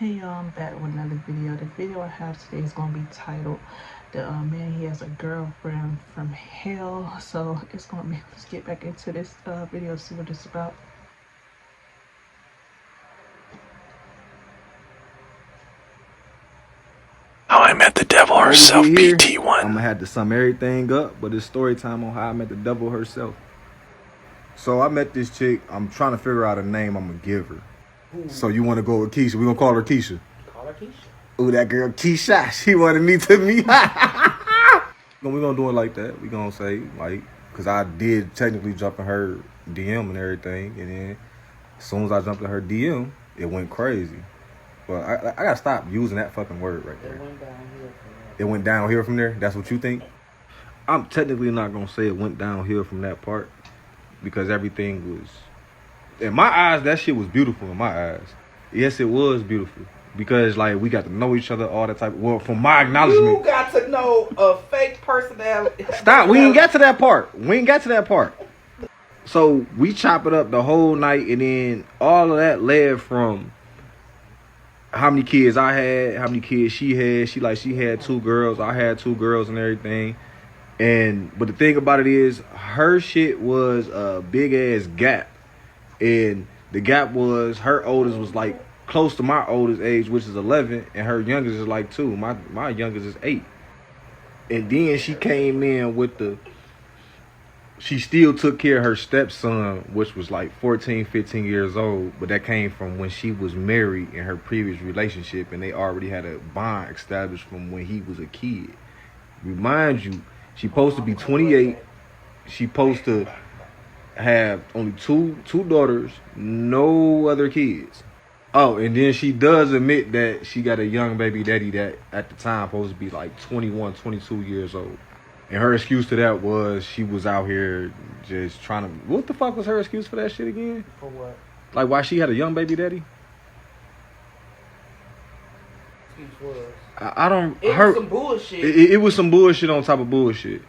Hey y'all, I'm back with another video. The video I have today is going to be titled the man he has a girlfriend from hell. So it's going to be, let's get back into this video, see what it's about. How I Met the Devil herself, BT1. I'm gonna have to sum everything up, but it's story time on how I met the devil herself. So I met this chick. I'm trying to figure out a name I'm gonna give her. So you want to go with Keisha? We gonna call her Keisha. Call her Keisha. Ooh, that girl Keisha. She wanted me to meet. We gonna do it like that. We gonna say like, cause I did technically jump in her DM and everything, and then as soon as I jumped in her DM, it went crazy. But I gotta stop using that fucking word right there. It went downhill from there. It went downhill from there? That's what you think? I'm technically not gonna say it went downhill from that part, because everything was, in my eyes, that shit was beautiful in my eyes. Yes, it was beautiful. Because like we got to know each other all the time. Well, from my acknowledgement. You got to know a fake personality. Stop, we ain't got to that part. We ain't got to that part. So we chop it up the whole night, and then all of that led from how many kids I had, how many kids she had. She had 2 girls, I had 2 girls and everything. But the thing about it is, her shit was a big ass gap. And the gap was, her oldest was like close to my oldest age, which is 11, and her youngest is like 2. My youngest is 8. And then she came in with she still took care of her stepson, which was like 14, 15 years old, but that came from when she was married in her previous relationship, and they already had a bond established from when he was a kid. Remind you, she supposed to be 28. She supposed to have only two daughters, no other kids. Oh, and then she does admit that she got a young baby daddy that at the time supposed to be like 21, 22 years old. And her excuse to that was she was out here just trying to... What the fuck was her excuse for that shit again? For what? Like why she had a young baby daddy? Excuse was. I don't... It was some bullshit. It was some bullshit on top of bullshit.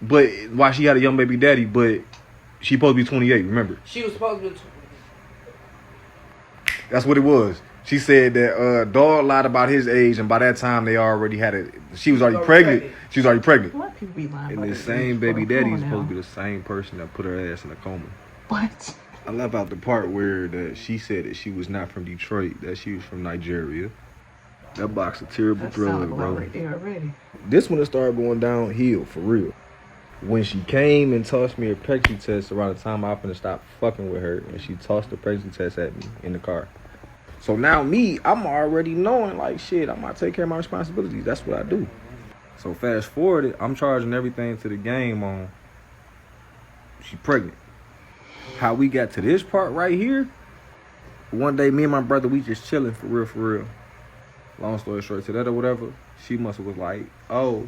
But why she had a young baby daddy, but she supposed to be 28, remember? She was supposed to be... That's what it was. She said that dog lied about his age, and by that time they already had it. She was already pregnant. She was already pregnant. Why people be lying And about the their same age, baby bro? daddy Come is on supposed to now. be the same person that put her ass in a coma. What? I left out the part where that she said that she was not from Detroit, that she was from Nigeria. That box a terrible That drug, sounds bro. right there already. This one started going downhill for real. When she came and tossed me a pregnancy test around the time I finna stop fucking with her, and she tossed the pregnancy test at me in the car. So now I'm already knowing like shit, I'm gonna take care of my responsibilities. That's what I do. So fast forward, I'm charging everything to the game on she pregnant. How we got to this part right here, one day me and my brother, we just chilling for real. Long story short, to that or whatever, she must have was like, oh,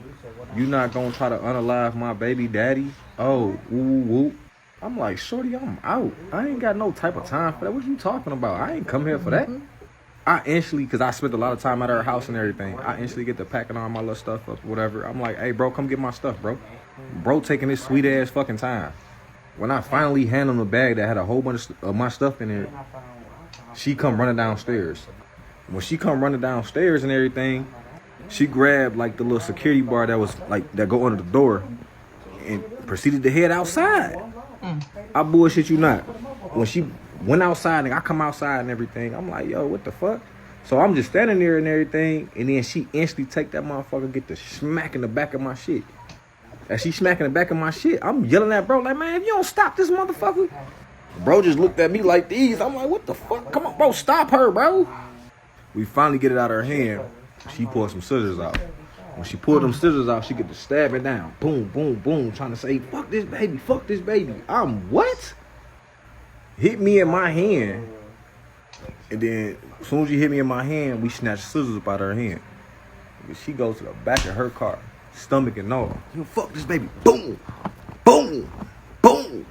you not gonna try to unalive my baby daddy? Oh, woo. I'm like, shorty, I'm out. I ain't got no type of time for that. What you talking about? I ain't come here for that. I instantly, because I spent a lot of time at her house and everything, I instantly get to packing all my little stuff up, whatever. I'm like, hey, bro, come get my stuff, bro. Bro taking this sweet-ass fucking time. When I finally hand him a bag that had a whole bunch of my stuff in it, she come running downstairs. When she come running downstairs and everything, she grabbed like the little security bar that was like, that go under the door, and proceeded to head outside. I bullshit you not. When she went outside and I come outside and everything, I'm like, yo, what the fuck? So I'm just standing there and everything, and then she instantly take that motherfucker, get the smack in the back of my shit. As she smacking the back of my shit, I'm yelling at bro like, man, if you don't stop this motherfucker. Bro just looked at me like these. I'm like, what the fuck? Come on, bro, stop her, bro. We finally get it out of her hand. She pulled some scissors out. When she pulled them scissors out, she get to stab it down. Boom, boom, boom. Trying to say, fuck this baby, fuck this baby. I'm what? Hit me in my hand. And then as soon as she hit me in my hand, we snatched scissors up out of her hand. She goes to the back of her car, stomach and all. You fuck this baby. Boom, boom, boom.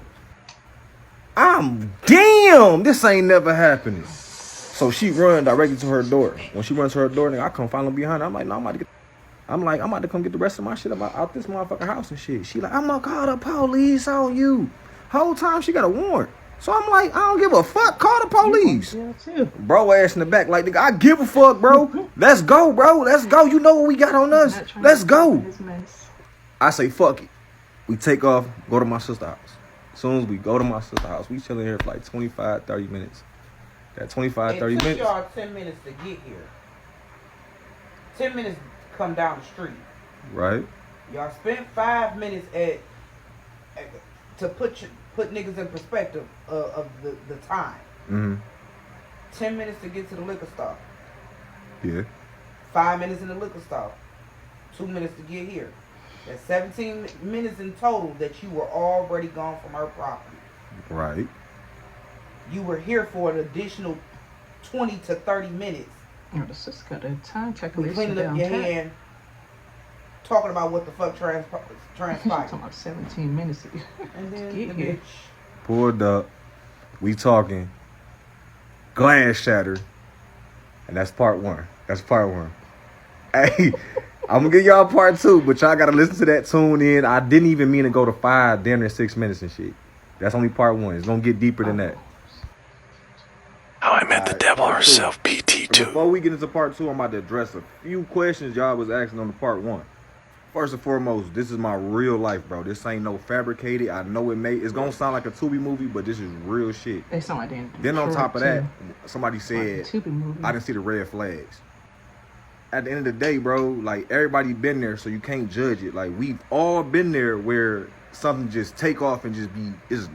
I'm damn. This ain't never happening. So she run directly to her door. When she runs to her door, nigga, I come following behind her. I'm like, no, I'm about to come get the rest of my shit out this motherfucking house and shit. She like, I'm gonna call the police on you. Whole time she got a warrant. So I'm like, I don't give a fuck. Call the police. Yeah, too. Bro ass in the back, like, nigga, I give a fuck, bro. Let's go, bro. Let's go. You know what we got on us. Not trying Let's to go. his mess. I say, fuck it. We take off, go to my sister's house. As soon as we go to my sister's house, we chilling here for like 25, 30 minutes. That 25, 30 It took minutes. y'all 10 minutes to get here. 10 minutes to come down the street. Right? Y'all spent 5 minutes to put niggas in perspective of the time. Mm-hmm. 10 minutes to get to the liquor store. Yeah. 5 minutes in the liquor store. 2 minutes to get here. That's 17 minutes in total that you were already gone from her property. Right. You were here for an additional 20 to 30 minutes. Oh, the sister got a time We calculation cleaning up down your pat. hand, talking about what the fuck She's transpired. talking about 17 minutes to And then get the here. bitch. Pulled up. We talking. Glass shattered. And that's part one. That's part one. Hey, I'm gonna give y'all part two, but y'all gotta listen to that, tune in. I didn't even mean to go to 5, damn near 6 minutes and shit. That's only part one. It's gonna get deeper than that. How I Met the Devil herself, So PT2. before we get into part two, I'm about to address a few questions y'all was asking on the part one. First and foremost, this is my real life, bro. This ain't no fabricated. I know it's gonna sound like a Tubi movie, but this is real shit. They sound like they in Then on Detroit, top of that, too. somebody said, Like the Tubi movie. I didn't see the red flags. At the end of the day, bro, like, everybody been there, so you can't judge it. Like, we've all been there where something just take off and just be is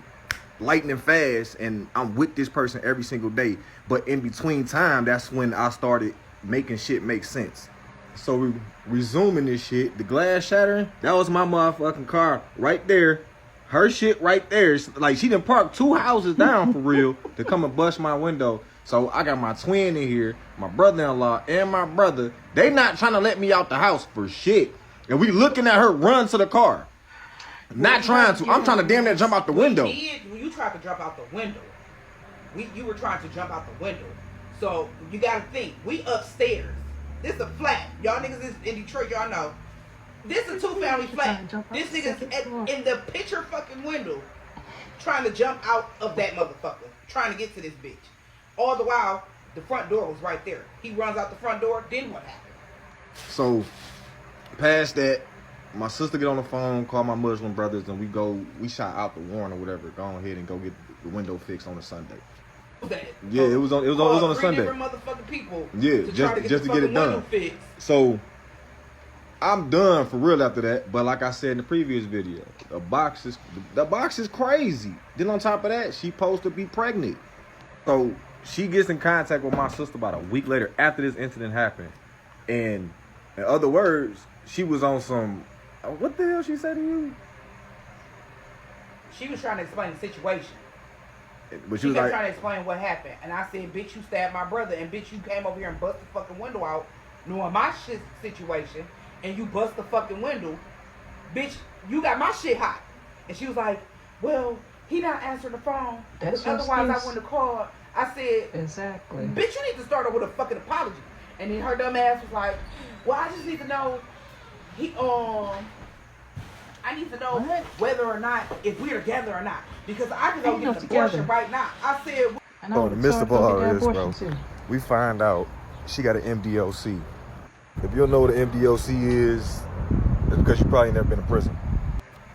lightning fast, and I'm with this person every single day. But in between time, that's when I started making shit make sense. So we resuming this shit. The glass shattering, that was my motherfucking car right there. Her shit right there. It's like, she done parked 2 houses down for real to come and bust my window. So I got my twin in here, my brother-in-law, and my brother. They not trying to let me out the house for shit. And we looking at her run to the car. Not trying to. I'm trying to damn near jump out the window. When you tried to jump out the window, you were trying to jump out the window. So you gotta think, we upstairs. This is a flat. Y'all niggas is in Detroit, y'all know. This is a 2-family flat. This nigga's in the picture fucking window trying to jump out of that motherfucker. Trying to get to this bitch. All the while, the front door was right there. He runs out the front door, then what happened? So, past that, my sister get on the phone, call my Muslim brothers, and we shot out the warrant or whatever. Go ahead and go get the window fixed on a Sunday. Yeah, it was on a Sunday. Different motherfucking people. Yeah, just to get it done. So, I'm done for real after that. But like I said in the previous video, the box is crazy. Then on top of that, she supposed to be pregnant. So she gets in contact with my sister about a week later after this incident happened. And in other words, she was on some, what the hell she said to you? She was trying to explain the situation. But She was kept like, trying to explain what happened. And I said, bitch, you stabbed my brother. And bitch, you came over here and bust the fucking window out, knowing my shit situation. And you bust the fucking window. Bitch, you got my shit hot. And she was like, well, he not answering the phone. That's your Otherwise, excuse. I wouldn't have called. I said, Exactly. bitch, you need to start off with a fucking apology. And then her dumb ass was like, well, I just need to know, I need to know What? whether or not, if we're together or not. Because I can go Ain't get no an abortion together. right now. I said, And Oh, the midst of all of this, bro, too. we find out she got an MDOC. If you don't know what an MDOC is, it's because you probably never been in prison.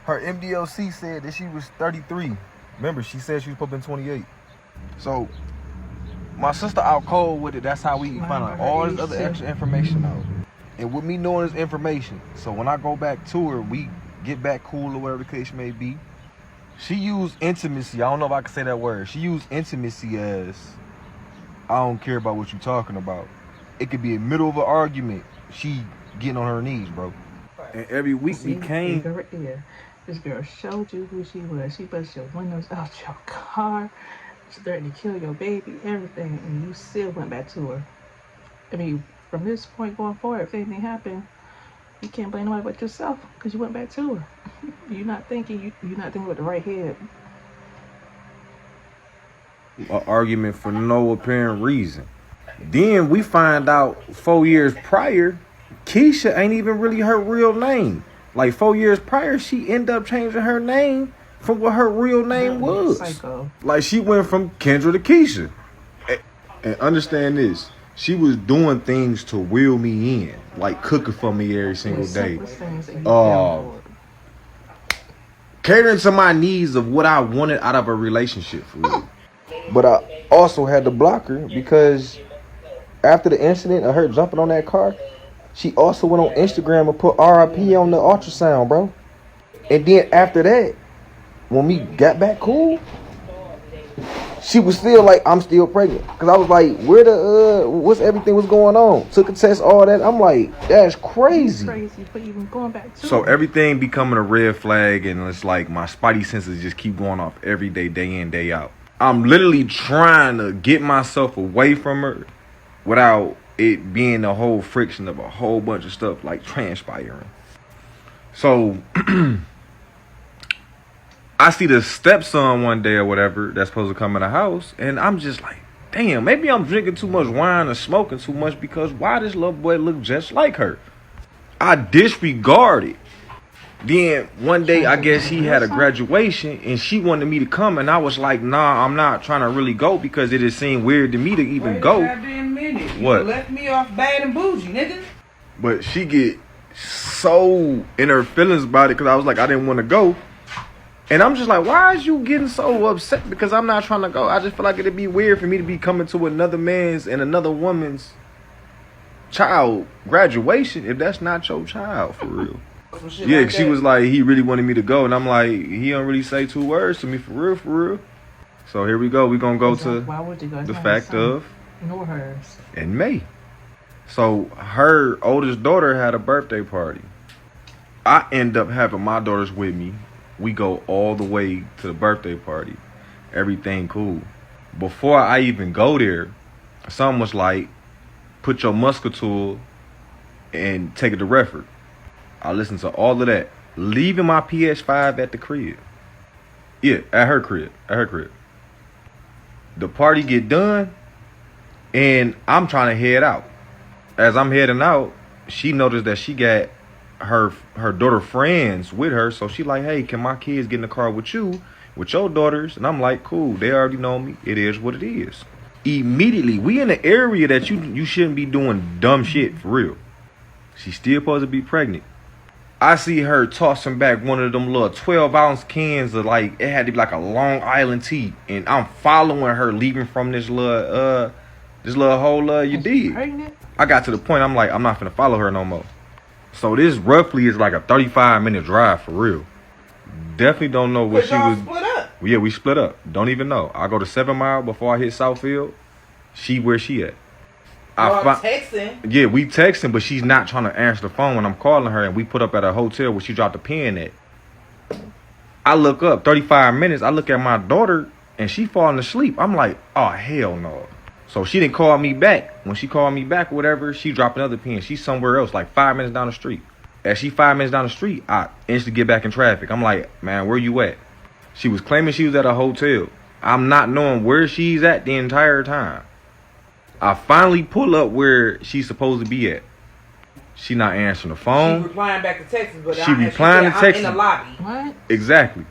Her MDOC said that she was 33. Remember, she said she was supposed to be 28. So, my sister out cold with it. That's how we find out all this other extra information out. And with me knowing this information, so when I go back to her, we get back cool or whatever the case may be. She used intimacy. I don't know if I can say that word. She used intimacy as, I don't care about what you're talking about. It could be in the middle of an argument. She getting on her knees, bro. And every week See, we came. you right there. This girl showed you who she was. She busted your windows out your car. She threatened to kill your baby, everything, and you still went back to her. I mean, from this point going forward, if anything happened, you can't blame nobody but yourself because you went back to her. You're not thinking with the right head. An argument for no apparent reason. Then we find out 4 years prior, Keisha ain't even really her real name. Like 4 years prior, she ended up changing her name from what her real name was. Psycho. Like, she went from Kendra to Keisha. And understand this, she was doing things to wheel me in, like cooking for me every single The day, simplest things that you fell for. catering to my needs of what I wanted out of a relationship for real. But I also had to block her because after the incident of her jumping on that car, she also went on Instagram and put RIP on the ultrasound, bro. And then after that, when we got back cool, she was still like, I'm still pregnant. Cause I was like, where the what's everything was going on? Took a test, all that. I'm like, that's crazy. Crazy, but even going back to So it. everything becoming a red flag, and it's like my spidey senses just keep going off every day, day in, day out. I'm literally trying to get myself away from her without it being a whole friction of a whole bunch of stuff like transpiring. So I see the stepson one day or whatever that's supposed to come in the house, and I'm just like, damn, maybe I'm drinking too much wine or smoking too much, because why this little boy look just like her? I disregarded. Then one day, I guess he had a graduation and she wanted me to come, and I was like, nah, I'm not trying to really go because it just seemed weird to me to even go. Goddamn minute. You What? left me off bad and bougie, nigga. But she get so in her feelings about it because I was like, I didn't want to go. And I'm just like, why is you getting so upset? Because I'm not trying to go. I just feel like it'd be weird for me to be coming to another man's and another woman's child graduation if that's not your child for real. Some shit Yeah, like she that. was like, he really wanted me to go. And I'm like, he don't really say 2 words to me for real, for real. So here we go. We're going to go to Why would you go? It's the not fact his son, of nor hers. in May. So her oldest daughter had a birthday party. I end up having my daughters with me. We go all the way to the birthday party. Everything cool. Before I even go there, someone was like, put your muscatul and take it to Redford. I listened to all of that, leaving my PS5 at the crib. Yeah, at her crib. The party get done, and I'm trying to head out. As I'm heading out, she noticed that she got her daughter friends with her, so she like, hey, can my kids get in the car with you, with your daughters? And I'm like, cool, they already know me. It is what it is. Immediately, we in the area that you shouldn't be doing dumb shit for real. She's still supposed to be pregnant. I see her tossing back one of them little 12-ounce cans of, like, it had to be like a Long Island tea, and I'm following her leaving from this little hole you Is she did. pregnant? I got to the point I'm like, I'm not finna follow her no more. So this roughly is like a 35-minute drive for real. Definitely don't know what But she y'all was. split up. Yeah, we split up. Don't even know. I go to 7 Mile before I hit Southfield. She where she at. Y'all fi- texting. Yeah, we texting, but she's not trying to answer the phone when I'm calling her, and we put up at a hotel where she dropped the pin at. I look up, 35 minutes, I look at my daughter, and she falling asleep. I'm like, oh, hell no. So she didn't call me back. When she called me back or whatever, she dropped another pin. She's somewhere else, like 5 minutes down the street. As she 5 minutes down the street, I instantly get back in traffic. I'm like, man, where you at? She was claiming she was at a hotel. I'm not knowing where she's at the entire time. I finally pull up where she's supposed to be at. She not answering the She phone. replying back to Texas, but She replying to I'm Texas. in the lobby. What? Exactly.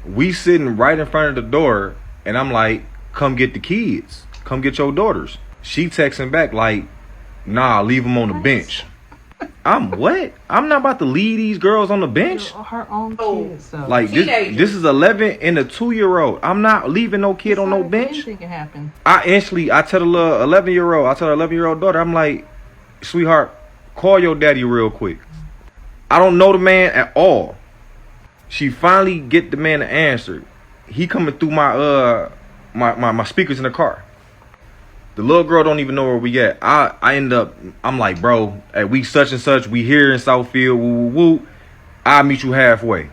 We sitting right in front of the door, and I'm like, come get the kids. Come get your daughters. She texting back like, nah, leave them on the bench. I'm what? I'm not about to leave these girls on the bench. Her own Oh. kids. So. Like Teenagers. this is 11 and a 2-year-old. I'm not leaving no kid on no Sorry, bench. Anything can happen. I tell the little 11-year-old, I tell her 11-year-old daughter, I'm like, sweetheart, call your daddy real quick. I don't know the man at all. She finally get the man to answer. He coming through my speakers in the car. The little girl don't even know where we at. I'm like, bro, hey, we such and such, we here in Southfield, woo, woo, woo. I'll meet you halfway.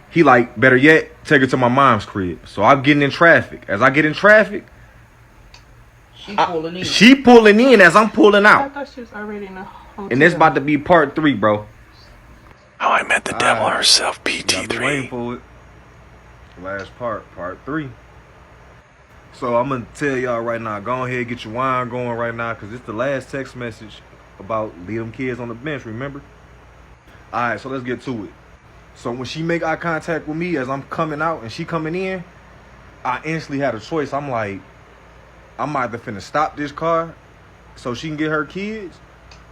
He like, better yet, take her to my mom's crib. So I'm getting in traffic. As I get in traffic, She pulling in. as I'm pulling I out. thought she was already in a hotel. And it's about to be part 3, bro. How I Met the Devil herself, Y'all been waiting PT3. for it. Last part 3. So I'm gonna tell y'all right now, go ahead, get your wine going right now, cause it's the last text message about leave them kids on the bench, remember? Alright, so let's get to it. So when she make eye contact with me as I'm coming out and she coming in, I instantly had a choice. I'm like, I'm either finna stop this car so she can get her kids,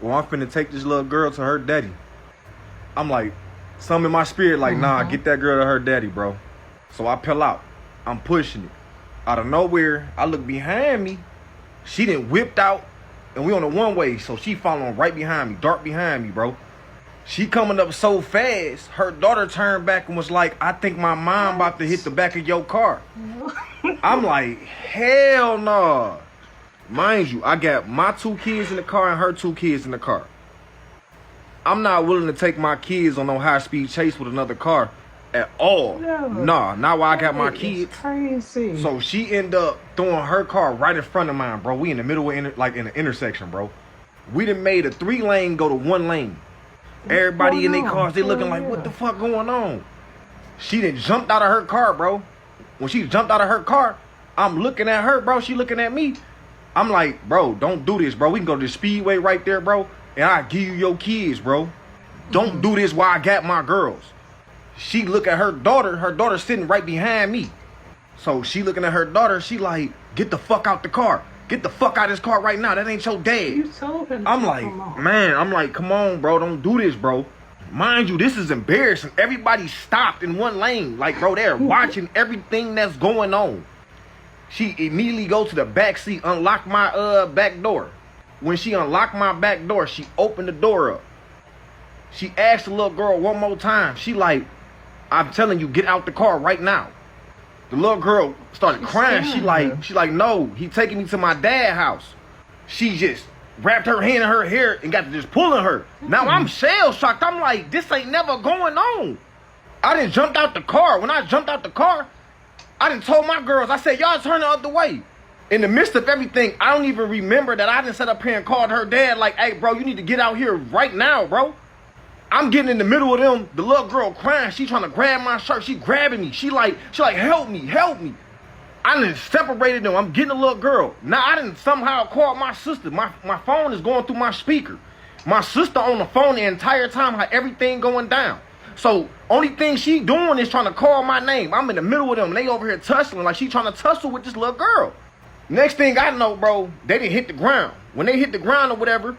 or I'm finna take this little girl to her daddy. I'm like, something in my spirit like, nah, get that girl to her daddy, bro. So I peel out. I'm pushing it. Out of nowhere, I look behind me. She done whipped out, and we on a one-way, so she following right behind me, dark behind me, bro. She coming up so fast, her daughter turned back and was like, I think my mom about to hit the back of your car. I'm like, hell no. Mind you, I got my 2 kids in the car and her 2 kids in the car. I'm not willing to take my kids on no high-speed chase with another car at all. No. Nah, not while I got my It's kids. crazy. So she ended up throwing her car right in front of mine, bro. We in the middle of like in the intersection, bro. We done made a 3-lane go to 1 lane. Everybody in their cars, they looking like, what the fuck going on? She done jumped out of her car, bro. When she jumped out of her car, I'm looking at her, bro. She looking at me. I'm like, bro, don't do this, bro. We can go to the speedway right there, bro, and I give you your kids, bro. Don't do this while I got my girls. She look at her daughter. Her daughter sitting right behind me. So she looking at her daughter. She like, get the fuck out the car. Get the fuck out of this car right now. That ain't your dad. You told him. I'm like, man, I'm like, come on, bro. Don't do this, bro. Mind you, this is embarrassing. Everybody stopped in 1 lane. Like, bro, they're watching everything that's going on. She immediately go to the back seat, unlock my back door. When she unlocked my back door, she opened the door up. She asked the little girl one more time. She like, I'm telling you, get out the car right now. The little girl started crying. She like, no, he taking me to my dad's house. She just wrapped her hand in her hair and got to just pulling her. Now I'm shell shocked. I'm like, this ain't never going on. I done jumped out the car. When I jumped out the car, I done told my girls, I said, y'all turn the other way. In the midst of everything, I don't even remember that I done sat up here and called her dad like, hey, bro, you need to get out here right now, bro. I'm getting in the middle of them. The little girl crying. She trying to grab my shirt. She grabbing me. She like, help me, help me. I done separated them. I'm getting a little girl. Now I done somehow called my sister. My phone is going through my speaker. My sister on the phone the entire time, how everything going down. So only thing she doing is trying to call my name. I'm in the middle of them. They over here tussling like she trying to tussle with this little girl. Next thing I know, bro, they didn't hit the ground. When they hit the ground or whatever,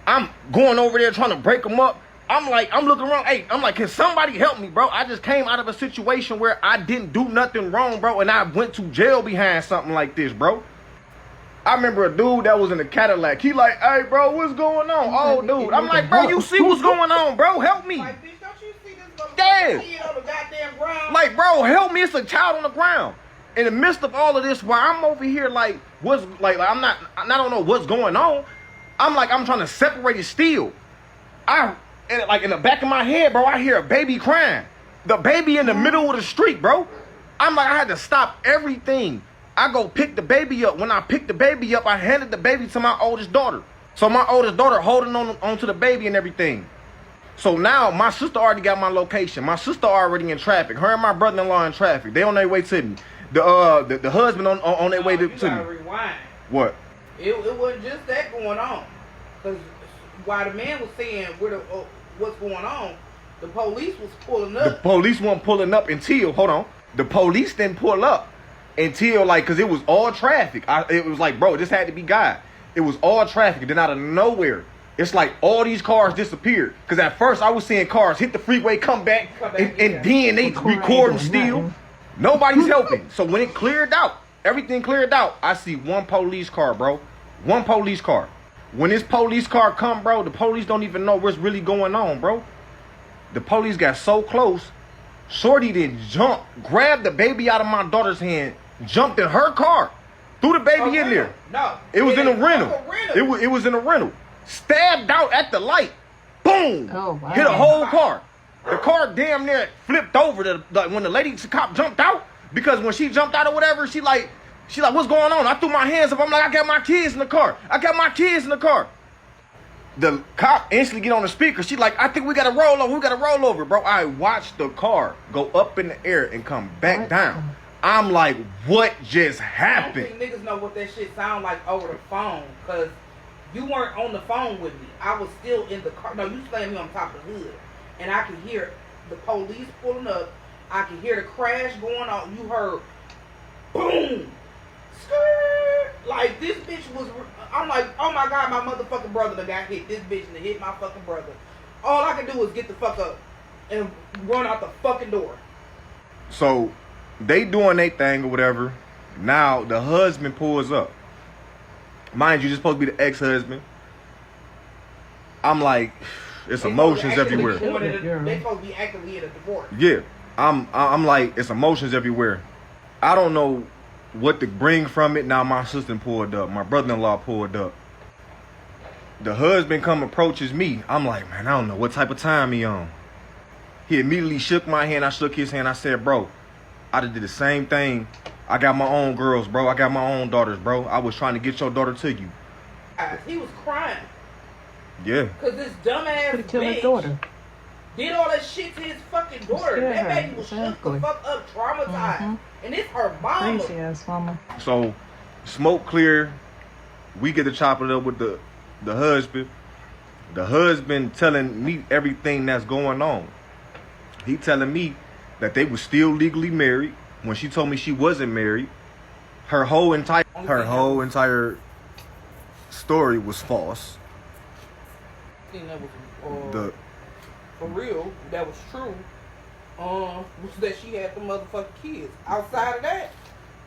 I'm going over there trying to break them up. I'm like, I'm looking around. Hey, I'm like, can somebody help me, bro? I just came out of a situation where I didn't do nothing wrong, bro, and I went to jail behind something like this, bro. I remember a dude that was in a Cadillac. He like, hey, bro, what's going on? Oh, dude. I'm like, bro, you see what's going on, bro? Help me. Like, bitch, don't you see this Yeah. kid on the goddamn ground? Like, bro, help me. It's a child on the ground. In the midst of all of this, while I'm over here, like, I don't know what's going on. I'm trying to separate it still. And like in the back of my head, bro, I hear a baby crying. The baby in the middle of the street, bro. I'm like, I had to stop everything. I go pick the baby up. When I picked the baby up, I handed the baby to my oldest daughter. So my oldest daughter holding on to the baby and everything. So now my sister already got my location. My sister already in traffic. Her and my brother-in-law in traffic. They on their way to me. The husband on their way to me. Rewind. What? It wasn't just that going on. Because while the man was saying what's going on, the police was pulling up. The police weren't pulling up until, hold on. The police didn't pull up until, like, because it was all traffic. It was like, bro, this had to be God. It was all traffic. And then out of nowhere, it's like all these cars disappeared. Because at first I was seeing cars hit the freeway, come back and then they recording still. Nobody's helping. So when it cleared out, everything cleared out, I see one police car, bro. One police car. When this police car come, bro, the police don't even know what's really going on, bro. The police got so close, Shorty didn't jump, grabbed the baby out of my daughter's hand, jumped in her car, threw the baby in there. No. It was in a rental. It was in a rental. Stabbed out at the light. Boom. Oh, wow. Hit a whole car. The car damn near flipped over when the lady cop jumped out. Because when she jumped out or whatever, she like, what's going on? I threw my hands up. I'm like, I got my kids in the car. The cop instantly get on the speaker. She like, I think we got to roll over. Bro, I watched the car go up in the air and come back down. I'm like, what just happened? I don't think niggas know what that shit sound like over the phone. Because you weren't on the phone with me. I was still in the car. No, you slammed me on top of the hood. And I could hear the police pulling up. I could hear the crash going on. You heard boom, skirt. Like this bitch was. I'm like, oh my god, my motherfucking brother that got hit. This bitch that hit my fucking brother. All I could do was get the fuck up and run out the fucking door. So they doing their thing or whatever. Now the husband pulls up. Mind you, this supposed to be the ex-husband. I'm like, it's emotions everywhere. They supposed to be actively in a divorce. Yeah, I'm like, it's emotions everywhere. I don't know what to bring from it. Now my sister pulled up, my brother-in-law pulled up. The husband approaches me. I'm like, man, I don't know what type of time he on. He immediately shook my hand. I shook his hand. I said, bro, I did the same thing. I got my own girls, bro. I got my own daughters, bro. I was trying to get your daughter to you. He was crying. Yeah. Cause this dumbass bitch daughter. did all that shit to his fucking daughter. That baby was shook the fuck up, traumatized. And it's her mama. Crazy ass mama. So, smoke clear. We get to chop it up with the husband. The husband telling me everything that's going on. He telling me that they were still legally married when she told me she wasn't married. Her whole entire story was false. Thing that was for real, that was true. Was that she had the motherfucking kids. Outside of that,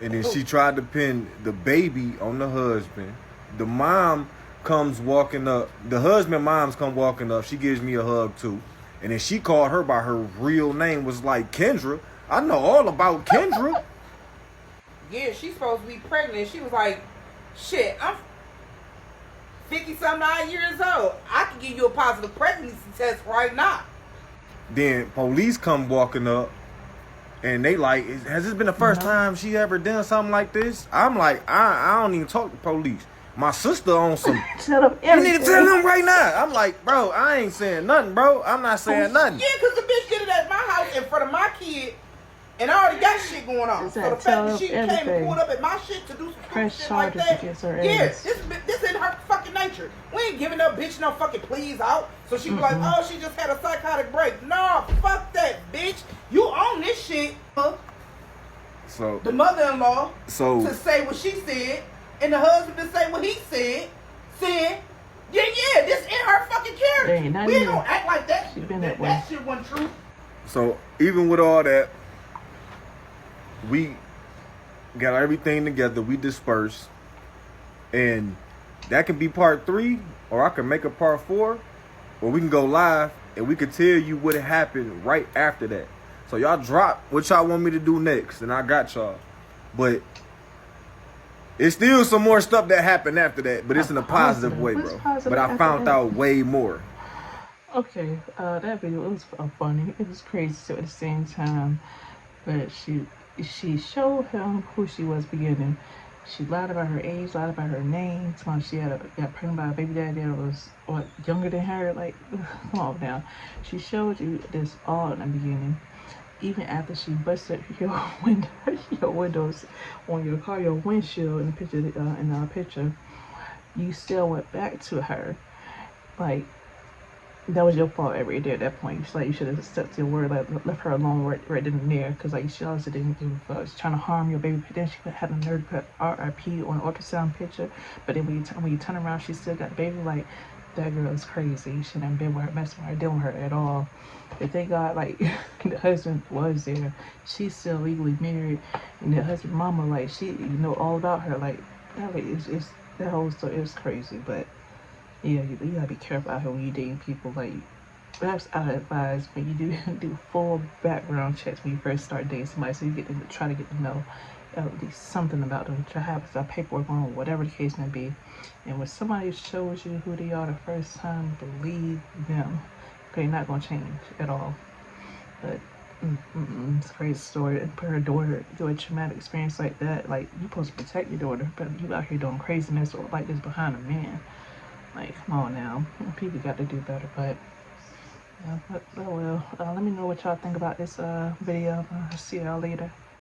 and then she tried to pin the baby on the husband. The mom comes walking up. The husband moms come walking up. She gives me a hug too. And then she called her by her real name, was like Kendra. I know all about Kendra. Yeah, she's supposed to be pregnant. She was like, shit, I'm 50-some-odd years old. I can give you a positive pregnancy test right now. Then police come walking up. And they like, has this been the first time she ever done something like this? I'm like, I don't even talk to police. My sister on some. Tell them everything. You need to tell them right now. I'm like, bro, I ain't saying nothing, bro. I'm not saying nothing. Yeah, because the bitch did it at my house in front of my kid. And I already got shit going on. So the fact that she came and pulled up at my shit to do some shit like that. Yeah, this in her fucking nature. We ain't giving no bitch no fucking pleas out. So she be like, oh, she just had a psychotic break. No, fuck that, bitch. You own this shit. So the mother-in-law to say what she said. And the husband to say what he said, yeah, this in her fucking character. We ain't gonna act like that. That shit wasn't true. So even with all that, we got everything together. We dispersed, and that can be part 3, or I can make a part 4, or we can go live and we can tell you what happened right after that. So y'all drop what y'all want me to do next, and I got y'all. But it's still some more stuff that happened after that, but it's in a positive way, bro. But I found out way more. Okay, that video, it was funny. It was crazy too at the same time. But she showed him who she was beginning. She lied about her age, lied about her name. Told she got pregnant by a baby daddy that was younger than her. Like, come on now. She showed you this all in the beginning. Even after she busted your windows on your car, your windshield in the picture, you still went back to her. Like, that was your fault every day at that point. It's like you should have stuck to your word, like left her alone right then and there, because like she also didn't give a fuck. She was trying to harm your baby. Then she had a nerve to put RIP on an ultrasound picture, but then when you turn around, she still got the baby. Like, that girl is crazy. She shouldn't been with her, messing with her, dealing with her at all. But thank God, like, the husband was there. She's still legally married, and the husband mama, like, she all about her. Like, it's that whole story is crazy. But yeah, you gotta be careful out here when you dating people. Like, perhaps I advise when you do full background checks when you first start dating somebody, so you try to get to know at least something about them. Try to have some paperwork on, whatever the case may be. And when somebody shows you who they are the first time, believe them. They're not gonna change at all. But it's a crazy story. And put her daughter through a traumatic experience like that. Like, you're supposed to protect your daughter, but you out here doing craziness or like this behind a man. Like, come on now. People got to do better. But yeah, well, let me know what y'all think about this video. I'll see y'all later.